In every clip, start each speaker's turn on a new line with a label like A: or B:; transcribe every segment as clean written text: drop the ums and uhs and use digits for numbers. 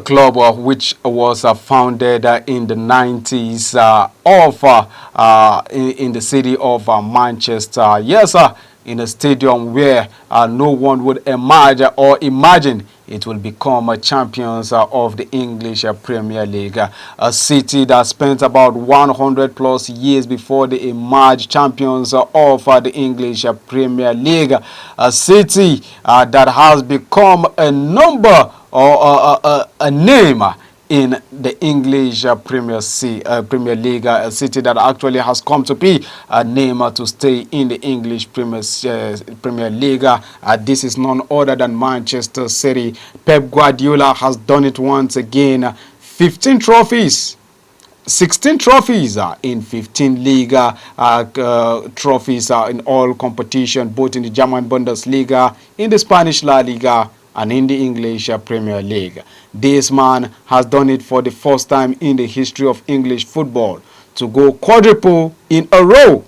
A: club which was founded in the 90s in the city of Manchester. Yes, in a stadium where no one would imagine it will become champions of the English Premier League. A city that spent about 100 plus years before they emerged champions of the English Premier League. A city that has become a number or a name in the English Premier League, a city that actually has come to be a name to stay in the English Premier League. This is none other than Manchester City. Pep Guardiola has done it once again. 15 trophies. 16 trophies in 15 league trophies in all competition, both in the German Bundesliga, in the Spanish La Liga, and in the English Premier League. This man has done it for the first time in the history of English football to go quadruple in a row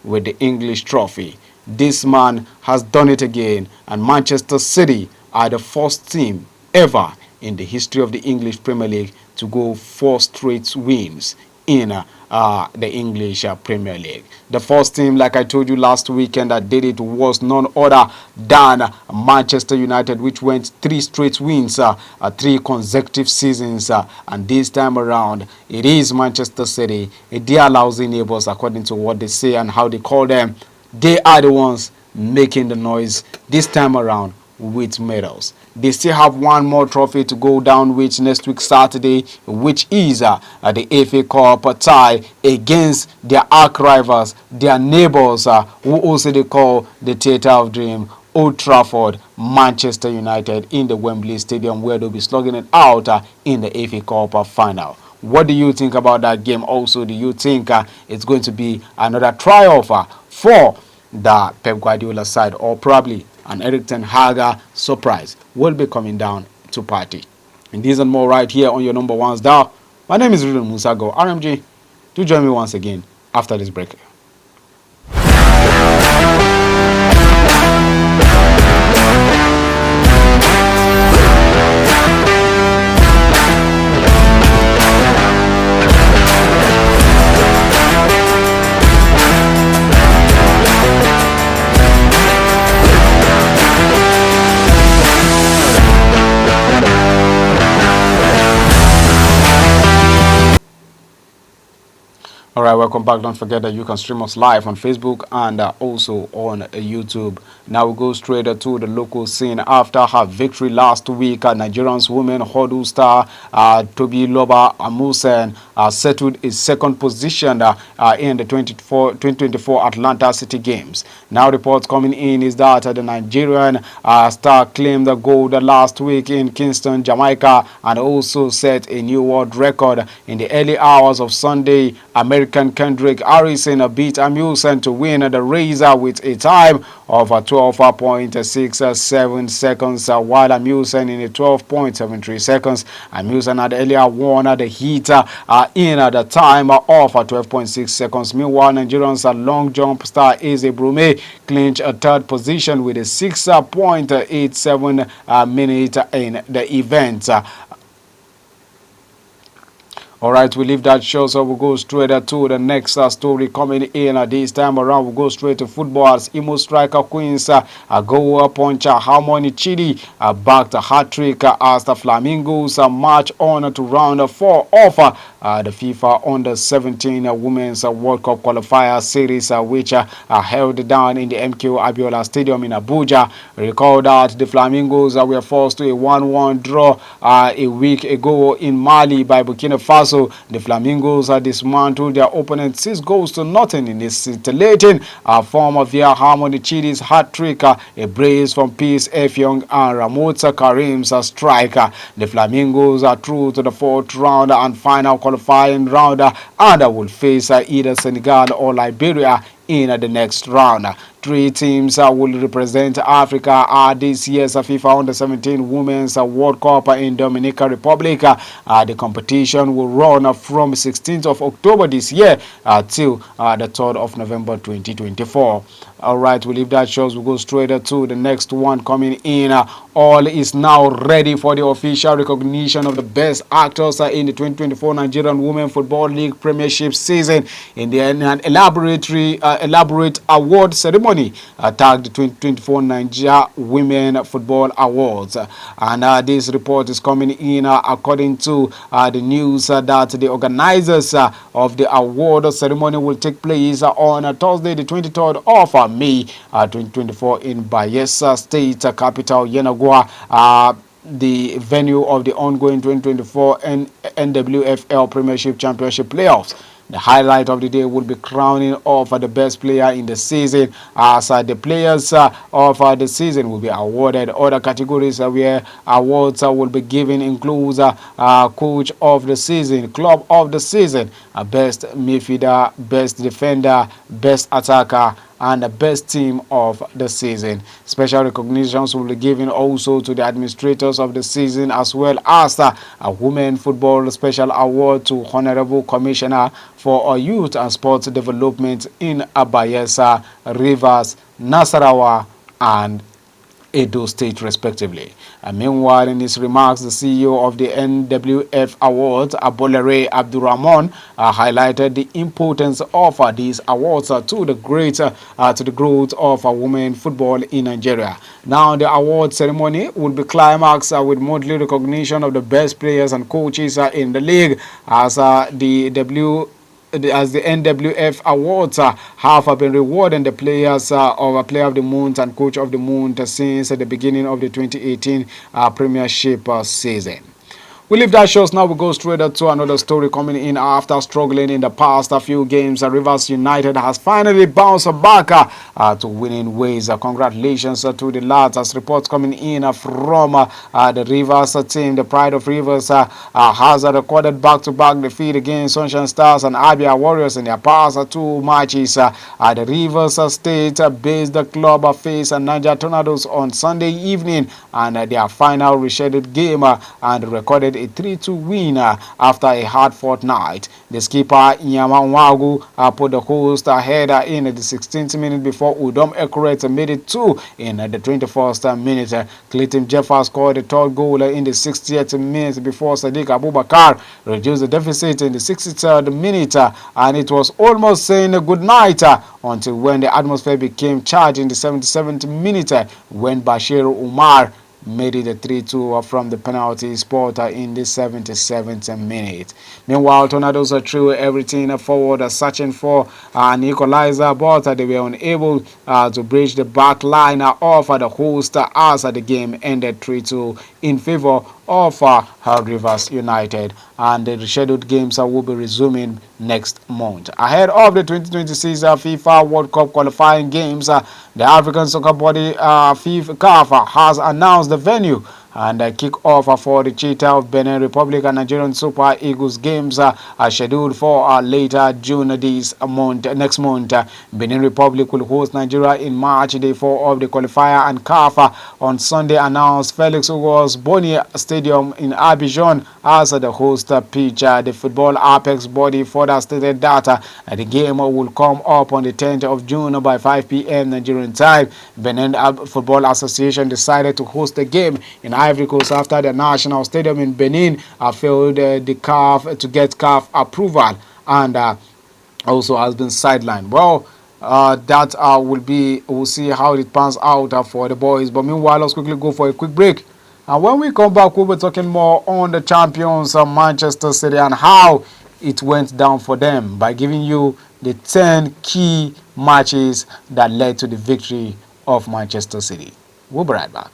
A: with the English trophy. This man has done it again, and Manchester City are the first team ever in the history of the English Premier League to go 4 straight wins in the English Premier League. The first team, like I told you last weekend, that did it was none other than Manchester United, which went 3 straight wins, 3 consecutive seasons, and this time around it is Manchester City. They are lousy neighbors according to what they say and how they call them. They are the ones making the noise this time around with medals. They still have one more trophy to go down with next week Saturday, which is the FA Cup tie against their arch rivals, their neighbors, who also they call the Theatre of Dream, Old Trafford, Manchester United, in the Wembley Stadium, where they'll be slugging it out in the FA Cup final. What do you think about that game? Also, do you think it's going to be another triumph for the Pep Guardiola side, or probably an Erik ten Hag surprise will be coming down to party? And these and more right here on your number 1 star. My name is Ruben Musago, RMG. Do join me once again after this break. All right, welcome back. Don't forget that you can stream us live on Facebook and also on YouTube. Now we go straight to the local scene. After her victory last week, Nigerian's women hurdle star Toby Loba Amusen settled his second position in the 2024 Atlanta City Games. Now reports coming in is that the Nigerian star claimed the gold last week in Kingston, Jamaica, and also set a new world record in the early hours of Sunday. American Kendrick Harrison beat Amusen to win the race with a time of 12.67 seconds, while Amusen in 12.73 seconds. Amusen had earlier won the heat in the time of 12.6 seconds. Meanwhile, Nigerian's long jump star Eze Brume clinched a third position with a 6.87 minute in the event. All right, we leave that show, so we'll go straight to the next story coming in. This time around, we'll go straight to football as Imo striker Queens goal puncher Harmony Chidi backed a hat-trick as the Flamingos march on to round 4 of the FIFA Under-17 Women's World Cup qualifier series, which held down in the MKO Abiola Stadium in Abuja. Recall that the Flamingos were forced to a 1-1 draw a week ago in Mali by Burkina Faso. The Flamingos dismantled their opponent 6 goals to nothing in this scintillating form via Harmony Chidi's hat-trick, a brace from Peace Effiong and Ramota Karim's strike. The Flamingos are through to the 4th round and final qualifying round and will face either Senegal or Liberia in the next round. Three teams will represent Africa at this year's FIFA Under-17 Women's World Cup in Dominican Republic. The competition will run from 16th of October this year till the 3rd of November 2024. All right, we leave that shows. We go straight to the next one coming in. All is now ready for the official recognition of the best actors in the 2024 Nigerian Women Football League Premiership season in the elaborate award ceremony tagged the 2024 Nigeria Women Football Awards. And this report is coming in according to the news that the organizers of the award ceremony will take place on Thursday, the 23rd of May 2024 in Bayelsa State capital, Yenagoa. The venue of the ongoing 2024 NWFL Premiership Championship playoffs. The highlight of the day will be crowning of the best player in the season, as the players of the season will be awarded. Other categories where awards will be given includes coach of the season, club of the season, best midfielder, best defender, best attacker, and the best team of the season. Special recognitions will be given also to the administrators of the season, as well as a Women Football Special Award to Honorable Commissioner for Youth and Sports Development in Bayelsa, Rivers, Nasarawa, and Edo State, respectively. Meanwhile, in his remarks, the CEO of the NWF Awards, Abolere Abdurrahman, highlighted the importance of these awards to the growth of women football in Nigeria. Now, the award ceremony will be climaxed with monthly recognition of the best players and coaches in the league, as the NWF Awards have been rewarding the players of Player of the Month and Coach of the Month since the beginning of the 2018 Premiership season. We leave that shows now. We go straight to another story coming in after struggling in the past few games. Rivers United has finally bounced back to winning ways. Congratulations to the lads. As reports coming in from the Rivers team, the Pride of Rivers has recorded back-to-back defeat against Sunshine Stars and Abia Warriors in their past two matches. The Rivers State-based club faced Niger Tornadoes on Sunday evening, and their final rescheduled game and recorded a 3-2 win after a hard-fought night. The skipper Nyama Nwagu put the host ahead in the 16th minute before Udom Ekuret made it 2 in the 21st minute. Clayton Jeffers scored the third goal in the 60th minute before Sadiq Abubakar reduced the deficit in the 63rd minute, and it was almost saying good night until when the atmosphere became charged in the 77th minute when Bashir Umar made it a 3-2 from the penalty spot in the 77th minute. Meanwhile, Tornadoes threw everything forward, searching for an equalizer, but they were unable to breach the back line of the host as the game ended 3-2 in favor of Rivers United, and the rescheduled games will be resuming next month. Ahead of the 2026 FIFA World Cup qualifying games, the African soccer body FIFA CAF has announced the venue and kick-off for the Cheetah of Benin Republic and Nigerian Super Eagles games are scheduled for later June next month. Benin Republic will host Nigeria in March, day 4 of the qualifier, and CAF on Sunday announced Felix Ugos Boni Stadium in Abidjan as the host pitch. The Football Apex body further stated that the game will come up on the 10th of June by 5 p.m. Nigerian time. Benin Football Association decided to host the game in Ivory Coast after the National Stadium in Benin failed the CAF to get CAF approval, and also has been sidelined. Well, we'll see how it pans out for the boys. But meanwhile, let's quickly go for a quick break. And when we come back, we'll be talking more on the champions of Manchester City and how it went down for them by giving you the 10 key matches that led to the victory of Manchester City. We'll be right back.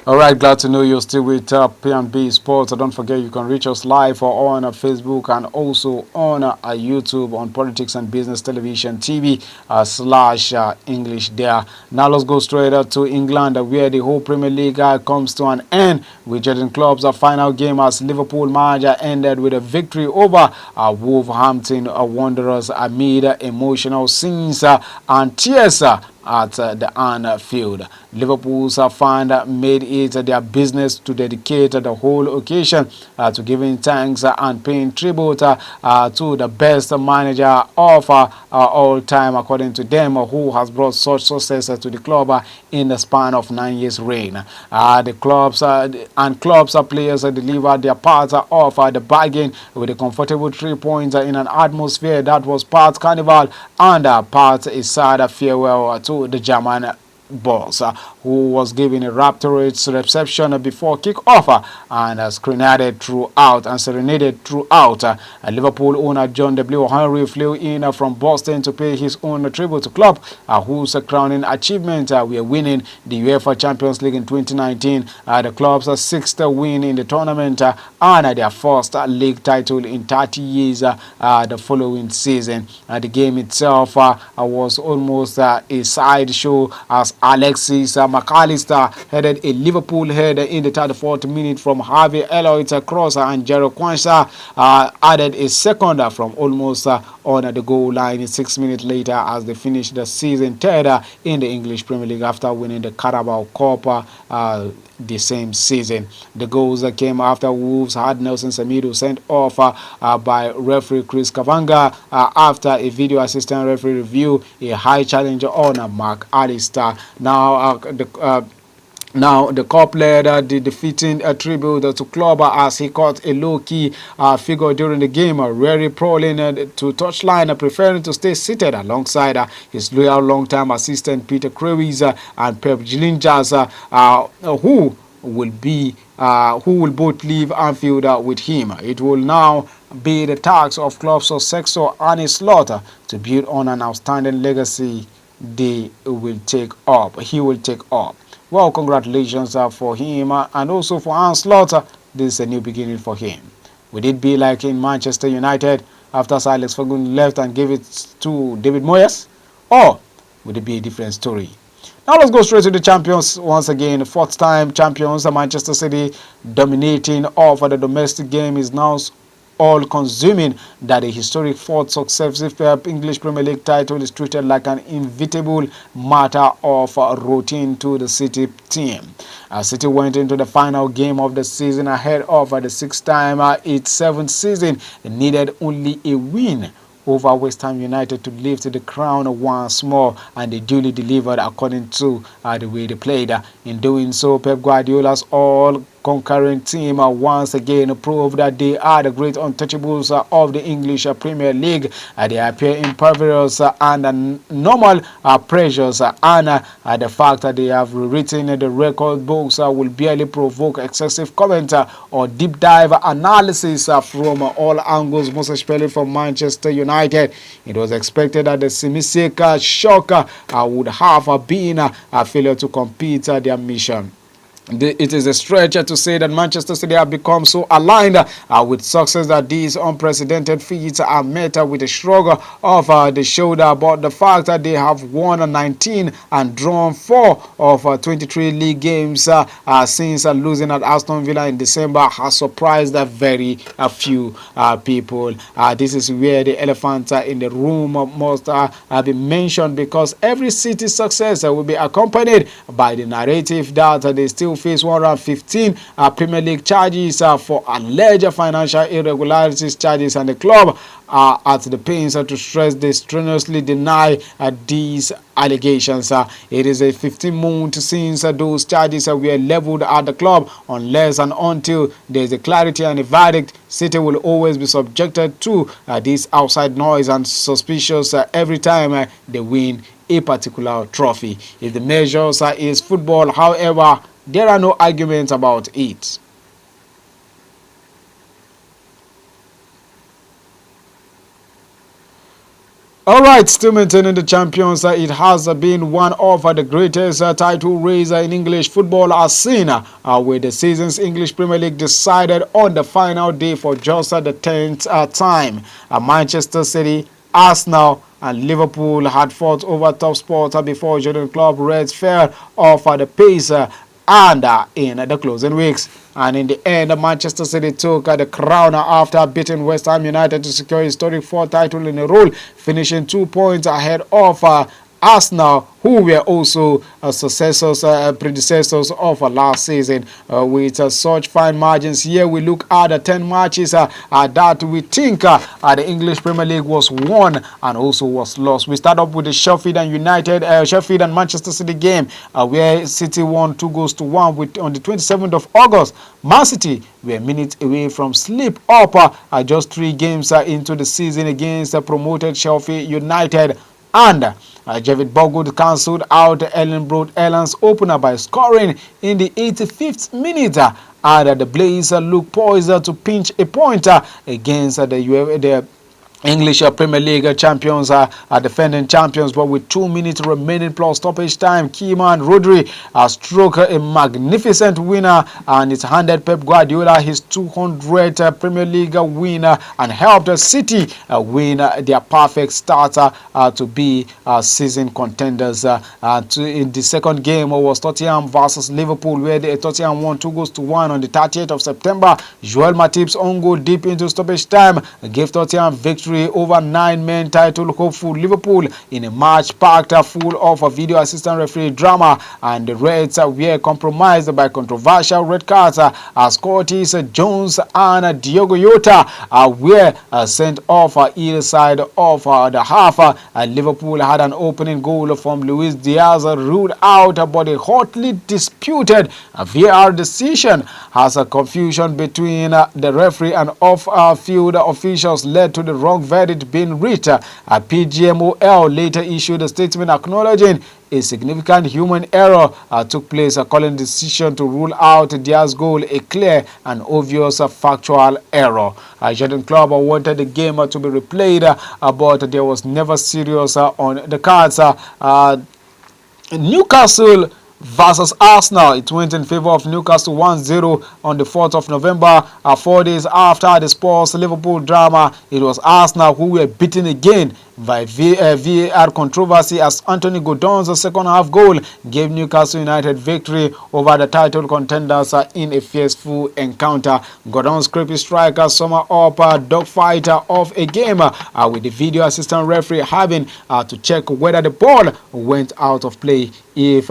A: All right, glad to know you're still with P&B Sports. Don't forget you can reach us live or on Facebook and also on YouTube on Politics and Business Television TV /English there. Now let's go straight up to England where the whole Premier League comes to an end with Jadon Club's final game as Liverpool manager ended with a victory over Wolverhampton Wanderers amid emotional scenes and tears at the Anfield. Liverpool's fan made it their business to dedicate the whole occasion to giving thanks and paying tribute to the best manager of all time, according to them, who has brought such success to the club in the span of 9 years' reign. The clubs players delivered their part of the bargain with a comfortable 3 points in an atmosphere that was part carnival and part a sad farewell to the German boss, who was given a rapturous reception before kick-off and serenaded throughout. Liverpool owner John W. Henry flew in from Boston to pay his own tribute to club, whose crowning achievement were winning the UEFA Champions League in 2019, the club's sixth win in the tournament, and their first league title in 30 years the following season. The game itself was almost a sideshow as Alexis Mac Allister headed a Liverpool header in the 34th minute from Harvey Elliott cross, and Jero Kwanzaa added a second from almost on the goal line 6 minutes later as they finished the season third in the English Premier League after winning the Carabao Cup the same season. The goals came after Wolves had Nelson Semedo sent off by referee Chris Kavanga after a video assistant referee review a high challenge on Mac Allister. Now the cup led the defeating tribute to club as he caught a low-key figure during the game, rarely prowling to touchline, preferring to stay seated alongside his loyal long-time assistant Peter Crewis and Pep Gillingham, who will both leave Anfield with him. It will now be the task of clubs of Sesko and his slaughter to build on an outstanding legacy he will take up. Well, congratulations for him and also for Hans Slaughter. This is a new beginning for him. Would it be like in Manchester United after Sir Alex Ferguson left and gave it to David Moyes? Or would it be a different story? Now let's go straight to the champions once again. Fourth-time champions, Manchester City, dominating over the domestic game, is now all-consuming that a historic fourth successive English Premier League title is treated like an inevitable matter of routine to the City team. City went into the final game of the season ahead of the sixth-time its seventh season and needed only a win over West Ham United to lift the crown once more, and they duly delivered according to the way they played. In doing so, Pep Guardiola's all-concurrent team once again proved that they are the great untouchables of the English Premier League. They appear impervious and normal pressures, and the fact that they have rewritten the record books will barely provoke excessive comment or deep dive analysis from all angles, most especially from Manchester United. It was expected that the Simiseka shock would have been a failure to complete their mission. It is a stretch to say that Manchester City have become so aligned with success that these unprecedented feats are met with a shrug of the shoulder. But the fact that they have won 19 and drawn 4 of 23 league games since losing at Aston Villa in December has surprised very few people. This is where the elephant in the room must be mentioned, because every City success will be accompanied by the narrative that they still face 115 Premier League charges for alleged financial irregularities charges, and the club are at the pains to stress they strenuously deny these allegations. It is a 15-month since those charges were leveled at the club. Unless and until there is a clarity and a verdict, City will always be subjected to this outside noise and suspicious every time they win a particular trophy. If the measure is football, however, there are no arguments about it. All right, still maintaining the champions. It has been one of the greatest title race in English football as seen with the season's English Premier League decided on the final day for just the 10th time. Manchester City, Arsenal and Liverpool had fought over top spot before Jurgen Klopp Reds fell off the pace and in the closing weeks. And in the end, Manchester City took the crown after beating West Ham United to secure a historic 4th title in a row, finishing 2 points ahead of Arsenal, who were also predecessors of last season with such fine margins. Here we look at the 10 matches that we think the English Premier League was won and also was lost. We start up with the Sheffield and Manchester City game where City won 2-1 on the 27th of August. Man City were minutes away from slip up just 3 games into the season against the promoted Sheffield United. And David Bogut cancelled out Ellenbrook Ellen's opener by scoring in the 85th minute. And the Blaze look poised to pinch a point against the English Premier League champions are defending champions, but with 2 minutes remaining plus stoppage time, Keyman Rodri struck a magnificent winner and it handed Pep Guardiola his 200th Premier League winner and helped City win their perfect starter to be season contenders. In the second game was Tottenham versus Liverpool, where Tottenham won 2-1 on the 30th of September. Joel Matip's own goal deep into stoppage time gave Tottenham victory over 9-man title hopeful Liverpool in a match packed full of video assistant referee drama, and the Reds were compromised by controversial red cards as Curtis Jones and Diogo Jota were sent off either side of the half. Liverpool had an opening goal from Luis Diaz ruled out, but a hotly disputed VAR decision has a confusion between the referee and off-field officials led to the wrong verdict being reached. PGMOL later issued a statement acknowledging a significant human error took place, calling the decision to rule out Diaz's goal a clear and obvious factual error. Jurgen Klopp wanted the game to be replayed, but there was never serious on the cards. Newcastle versus Arsenal. It went in favor of Newcastle 1-0 on the 4th of November. 4 days after the Spurs Liverpool drama, it was Arsenal who were beaten again by VAR controversy as Anthony Gordon's second half goal gave Newcastle United victory over the title contenders in a fierceful encounter. Gordon's creepy striker summed up a dogfight of a game with the video assistant referee having to check whether the ball went out of play if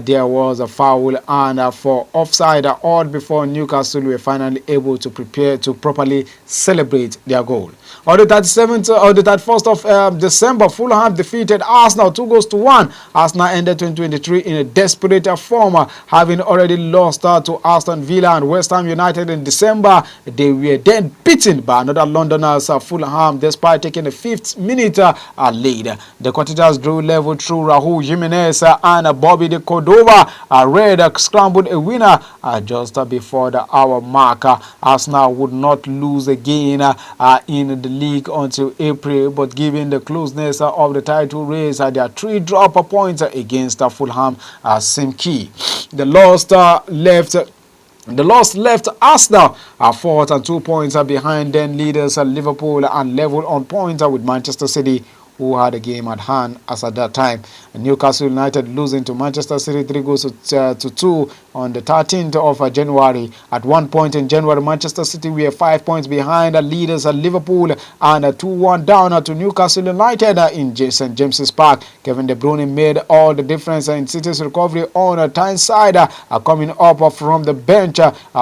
A: there was a foul and for offside all before Newcastle were finally able to prepare to properly celebrate their goal. On the 31st of December, Fulham defeated Arsenal 2-1. Arsenal ended 2023 in a desperate form, having already lost to Aston Villa and West Ham United in December. They were then beaten by another Londoners, Fulham, despite taking a 5th minute lead. The Cottagers drew level through Raúl Jimenez and Bobby de Cordova. Red scrambled a winner just before the hour mark. Arsenal would not lose again in the league until April, but given the closeness of the title race, their 3 drop points against Fulham seem key. The loss left Arsenal 4th and 2 points behind then leaders Liverpool and level on points with Manchester City, who had a game at hand as at that time. Newcastle United losing to Manchester City 3-2 on the 13th of January. At one point in January, Manchester City were 5 points behind the leaders at Liverpool and 2-1 down to Newcastle United in St James's Park. Kevin De Bruyne made all the difference in City's recovery on Tyneside, coming up from the bench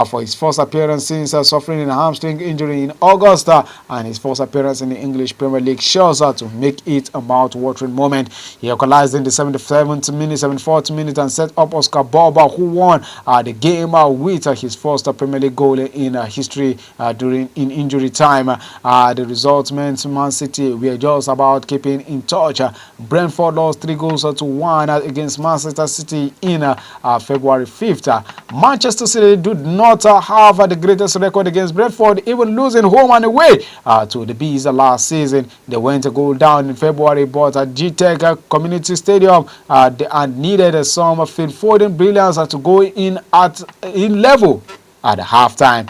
A: for his first appearance since suffering a hamstring injury in August, and his first appearance in the English Premier League shows to make it a mouth-watering moment. He equalized in the 74th minute and set up Oscar Boba, who won the game with his first Premier League goal in history in injury time. The results meant Man City were just about keeping in touch. Brentford lost 3-1 against Manchester City in February 5th. Manchester City did not have the greatest record against Brentford, even losing home and away to the Bees last season. They went a goal down in February, but at GTech Community Stadium they needed some Phil Foden brilliance to go in level at halftime.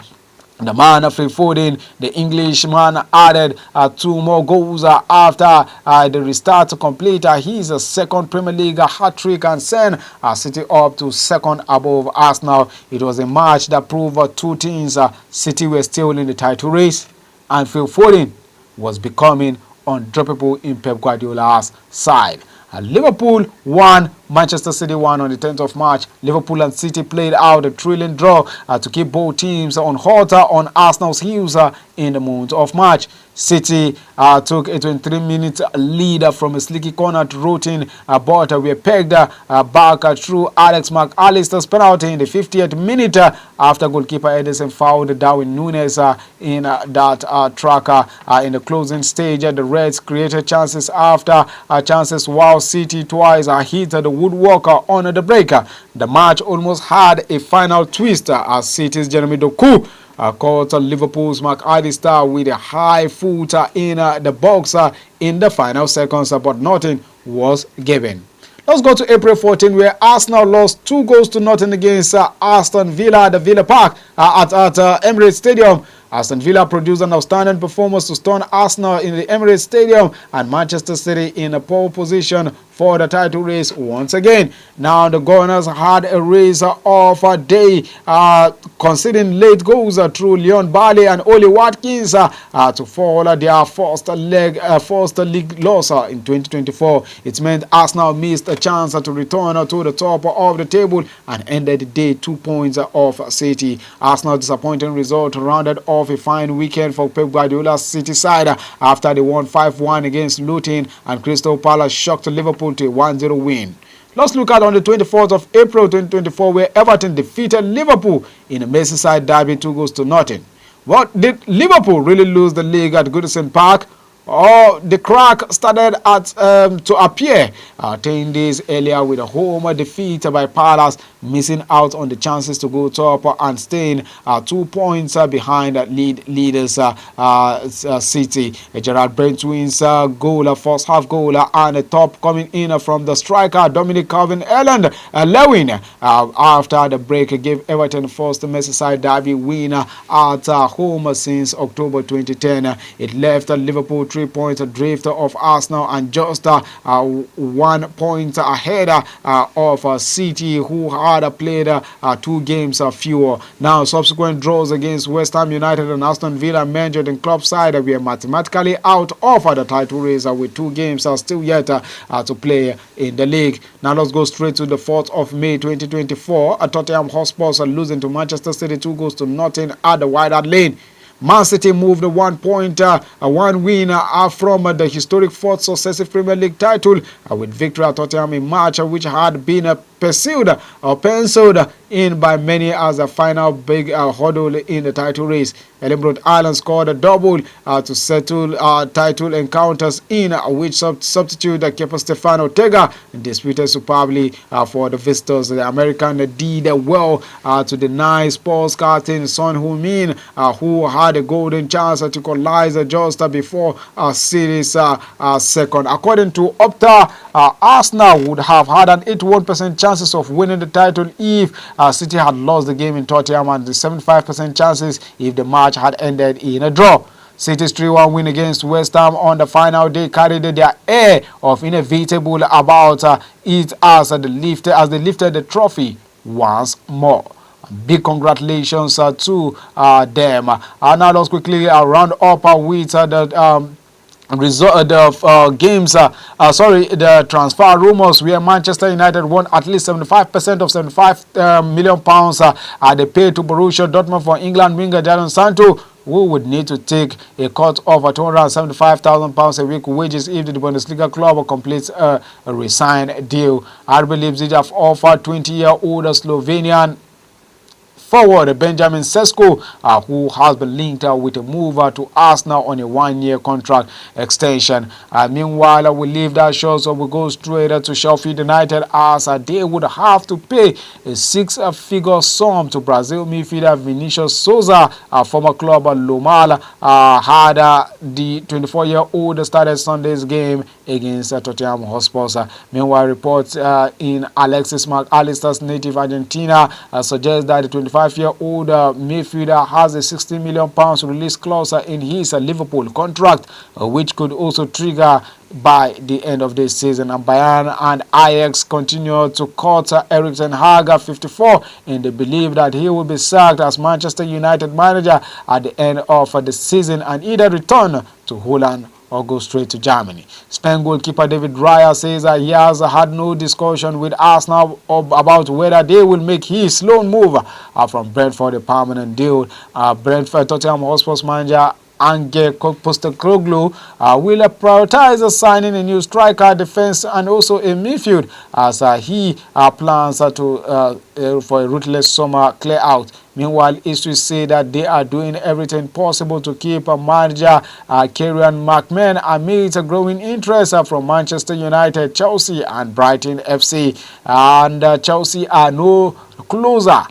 A: The man Phil Foden, the Englishman, added 2 more goals after the restart to complete his second Premier League hat-trick and send City up to second above Arsenal. It was a match that proved 2 things. City were still in the title race, and Phil Foden was becoming undroppable in Pep Guardiola's side. Liverpool won, Manchester City won on the 10th of March. Liverpool and City played out a thrilling draw to keep both teams on halter on Arsenal's heels in the month of March. City took a 23-minute lead from a slicky corner to routine, but were pegged back through Alexis Mac Allister's penalty in the 50th minute after goalkeeper Edison fouled Darwin Núñez in that tracker. In the closing stage, the Reds created chances after chances, while City twice hit the woodwork on the breaker. The match almost had a final twist as City's Jeremy Doku caught Liverpool's Mac Allister with a high foot in the box in the final seconds, but nothing was given. Let's go to April 14, where Arsenal lost 2-0 against Aston Villa at the Villa Park at Emirates Stadium. Aston Villa produced an outstanding performance to stun Arsenal in the Emirates Stadium, and Manchester City in a pole position for the title race once again. Now the Gunners had a race of a day, conceding late goals through Leon Bailey and Oli Watkins to fall their first league loss in 2024. It meant Arsenal missed a chance to return to the top of the table and ended the day 2 points off City. Arsenal's disappointing result rounded off a fine weekend for Pep Guardiola's City side after they won 5-1 against Luton, and Crystal Palace shocked Liverpool to a 1-0 win. Let's look at on the 24th of April 2024, where Everton defeated Liverpool in a Merseyside derby 2-0. What did Liverpool really lose the league at Goodison Park? The crack started to appear 10 days earlier with a home defeat by Palace, missing out on the chances to go top and staying 2 points behind leaders City. Gerard Brentwain's goal, first half goal, and a top coming in from the striker Dominic Calvert-Lewin after the break gave Everton first Merseyside derby win at home since October 2010. It left Liverpool 3 points adrift of Arsenal and just 1 point ahead of City, who had played 2 games fewer. Now, subsequent draws against West Ham United and Aston Villa meant the club side were mathematically out of the title race with 2 games still yet to play in the league. Now, let's go straight to the 4th of May 2024. Tottenham Hotspurs are losing to Manchester City 2-0 at the White Hart Lane. Man City moved 1 point, 1 win from the historic 4th successive Premier League title with victory at Tottenham, a match which had been pursued or penciled in by many as a final big hurdle in the title race. Ellenbrook Ireland scored a double to settle title encounters, in which substitute keeper Stefano Ortega disputed superbly for the visitors. The American did well to deny Spurs captain Son Heung-min, who had a golden chance to equalize just before City's second. According to Opta, Arsenal would have had an 81% chances of winning the title if City had lost the game in Tottenham, and the 75% chances if the match had ended in a draw. City's 3-1 win against West Ham on the final day carried their air of inevitable about it as they lifted the trophy once more. Big congratulations to them. Now let's quickly round up with the result of games. The transfer rumors, where Manchester United won at least 75% of £75 million they paid to Borussia Dortmund for England winger Jadon Sancho, who would need to take a cut of £275,000 a week wages if the Bundesliga club completes a resign deal. RB Leipzig have offered 20-year-old Slovenian forward Benjamin Sesko, who has been linked with a move to Arsenal on a one-year contract extension. Meanwhile, we leave that show, so we go straight to Sheffield United, as they would have to pay a six-figure sum to Brazil midfielder Vinicius Souza. Former club Lommel had the 24-year-old started Sunday's game against Tottenham Hotspur. Meanwhile, reports in Alexis Mac Allister's native Argentina suggest that the 25-year-old midfielder has a £60 million release clause in his Liverpool contract, which could also trigger by the end of this season. And Bayern and Ajax continue to court Erik 54, and they believe that he will be sacked as Manchester United manager at the end of the season and either return to Holland or go straight to Germany. Spain goalkeeper David Raya says that he has had no discussion with Arsenal about whether they will make his loan move from Brentford a permanent deal. Tottenham Hotspur's manager Ange Postecoglou will prioritize signing a new striker, defense, and also a midfield, as he plans for a ruthless summer clear out. Meanwhile, history say that they are doing everything possible to keep manager Kieran McMahon amid growing interest from Manchester United, Chelsea, and Brighton FC. And Chelsea are no closer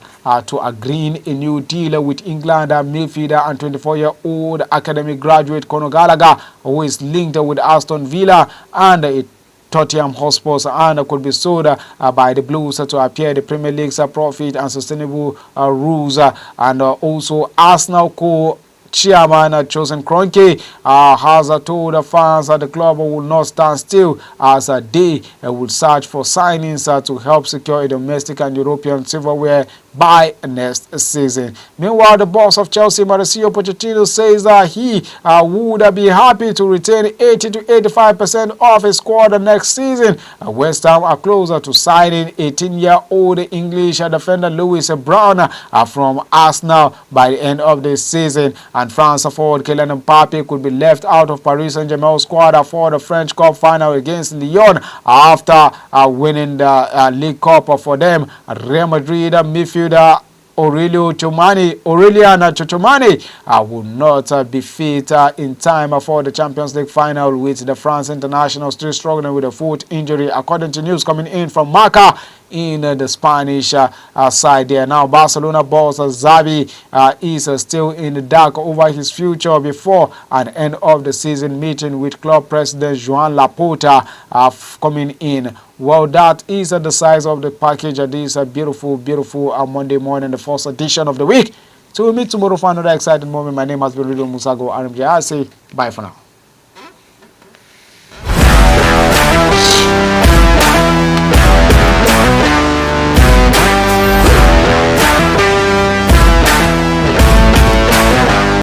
A: to agreeing a new deal with England midfielder and 24-year-old academic graduate Conor Gallagher, who is linked with Aston Villa and Tottenham Hotspur, and could be sold by the Blues to appear the Premier League's profit and sustainable rules. And also Arsenal chairman Chosen Kroenke has told fans that the club will not stand still as they will search for signings to help secure a domestic and European silverware by next season. Meanwhile, the boss of Chelsea, Mauricio Pochettino, says that he would be happy to retain 80 to 85% of his squad next season. West Ham are closer to signing 18-year-old English defender Lewis Brown from Arsenal by the end of the season. And France forward Kylian Mbappe could be left out of Paris Saint-Germain squad for the French Cup final against Lyon after winning the League Cup for them. Real Madrid midfielder Aurelian Tchouameni will not be fit in time for the Champions League final, with the France international still struggling with a foot injury, according to news coming in from Marca in the Spanish side there. Now, Barcelona boss Xavi is still in the dark over his future before an end of the season meeting with club president Joan Laporta coming in. Well, that is the size of the package of this beautiful Monday morning, the first edition of the week. So we'll meet tomorrow for another exciting moment. My name has been Rido Musago RMJ. I say bye for now.